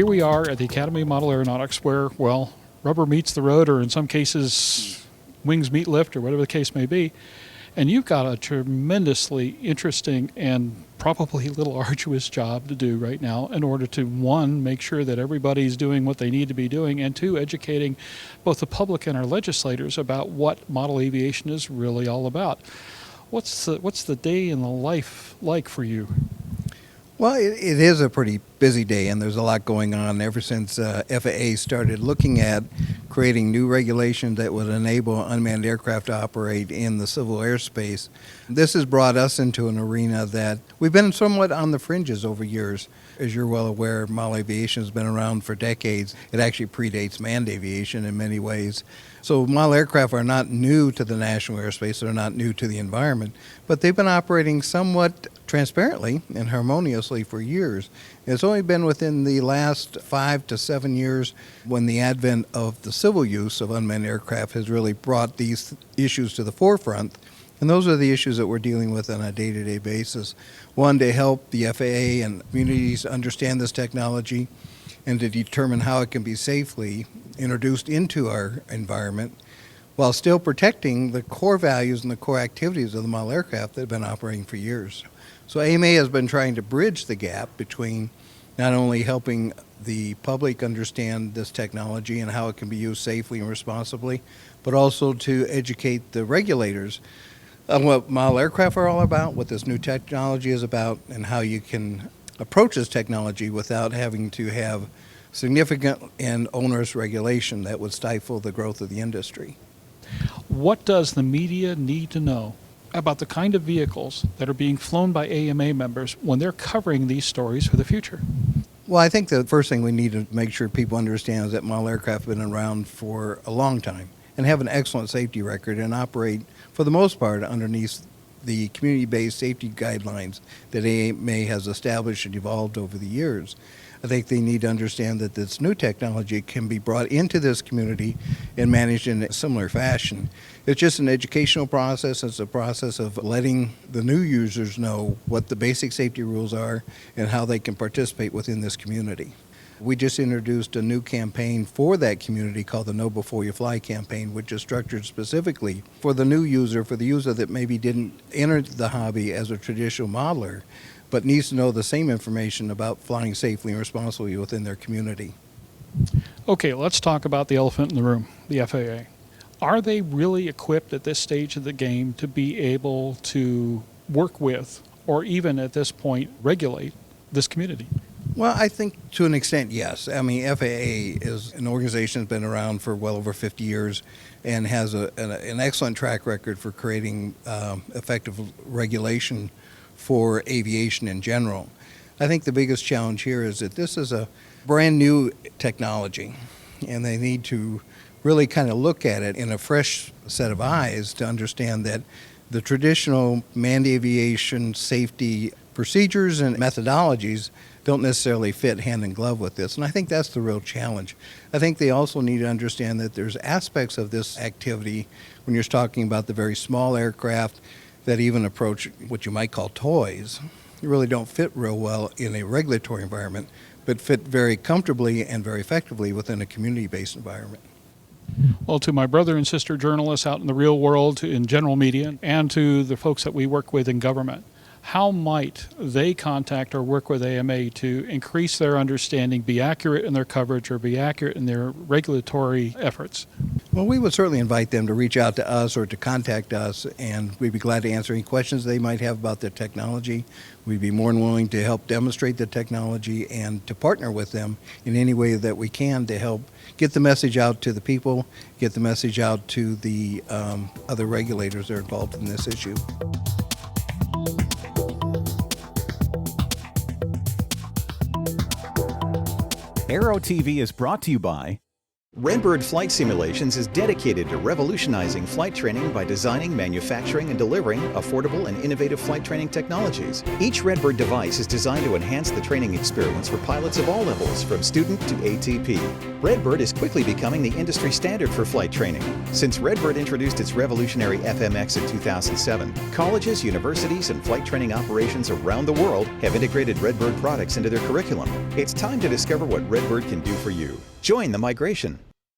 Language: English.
here we are at the Academy of Model Aeronautics where, well, rubber meets the road, or in some cases, wings meet lift, or whatever the case may be. And you've got a tremendously interesting and probably a little arduous job to do right now in order to, one, make sure that everybody's doing what they need to be doing, and two, educating both the public and our legislators about what model aviation is really all about. What's the day in the life like for you? Well, it is a pretty busy day, and there's a lot going on ever since FAA started looking at creating new regulations that would enable unmanned aircraft to operate in the civil airspace. This has brought us into an arena that we've been somewhat on the fringes over years. As you're well aware, model aviation has been around for decades. It actually predates manned aviation in many ways. So model aircraft are not new to the national airspace, they're not new to the environment, but they've been operating somewhat transparently and harmoniously for years. It's only been within the last 5 to 7 years when the advent of the civil use of unmanned aircraft has really brought these issues to the forefront. And those are the issues that we're dealing with on a day-to-day basis. One, to help the FAA and communities understand this technology and to determine how it can be safely introduced into our environment while still protecting the core values and the core activities of the model aircraft that have been operating for years. So AMA has been trying to bridge the gap between not only helping the public understand this technology and how it can be used safely and responsibly, but also to educate the regulators on what model aircraft are all about, what this new technology is about, and how you can approach this technology without having to have significant and onerous regulation that would stifle the growth of the industry. What does the media need to know about the kind of vehicles that are being flown by AMA members when they're covering these stories for the future? Well, I think the first thing we need to make sure people understand is that model aircraft have been around for a long time and have an excellent safety record and operate, for the most part, underneath the community-based safety guidelines that AMA has established and evolved over the years. I think they need to understand that this new technology can be brought into this community and managed in a similar fashion. It's just an educational process. It's a process of letting the new users know what the basic safety rules are and how they can participate within this community. We just introduced a new campaign for that community called the Know Before You Fly campaign, which is structured specifically for the new user, for the user that maybe didn't enter the hobby as a traditional modeler, but needs to know the same information about flying safely and responsibly within their community. Okay, let's talk about the elephant in the room, the FAA. Are they really equipped at this stage of the game to be able to work with, or even at this point, regulate this community? Well, I think to an extent, yes. I mean, FAA is an organization that's been around for well over 50 years and has an excellent track record for creating effective regulation for aviation in general. I think the biggest challenge here is that this is a brand new technology, and they need to really kind of look at it in a fresh set of eyes to understand that the traditional manned aviation safety procedures and methodologies don't necessarily fit hand in glove with this. And I think that's the real challenge. I think they also need to understand that there's aspects of this activity when you're talking about the very small aircraft that even approach what you might call toys. You really don't fit real well in a regulatory environment, but fit very comfortably and very effectively within a community-based environment. Well, to my brother and sister journalists out in the real world, in general media, and to the folks that we work with in government, how might they contact or work with AMA to increase their understanding, be accurate in their coverage, or be accurate in their regulatory efforts? Well, we would certainly invite them to reach out to us or to contact us, and we'd be glad to answer any questions they might have about their technology. We'd be more than willing to help demonstrate the technology and to partner with them in any way that we can to help get the message out to the people, get the message out to the other regulators that are involved in this issue. Aero-TV is brought to you by Redbird Flight Simulations is dedicated to revolutionizing flight training by designing, manufacturing, and delivering affordable and innovative flight training technologies. Each Redbird device is designed to enhance the training experience for pilots of all levels, from student to ATP. Redbird is quickly becoming the industry standard for flight training. Since Redbird introduced its revolutionary FMX in 2007, colleges, universities, and flight training operations around the world have integrated Redbird products into their curriculum. It's time to discover what Redbird can do for you. Join the migration.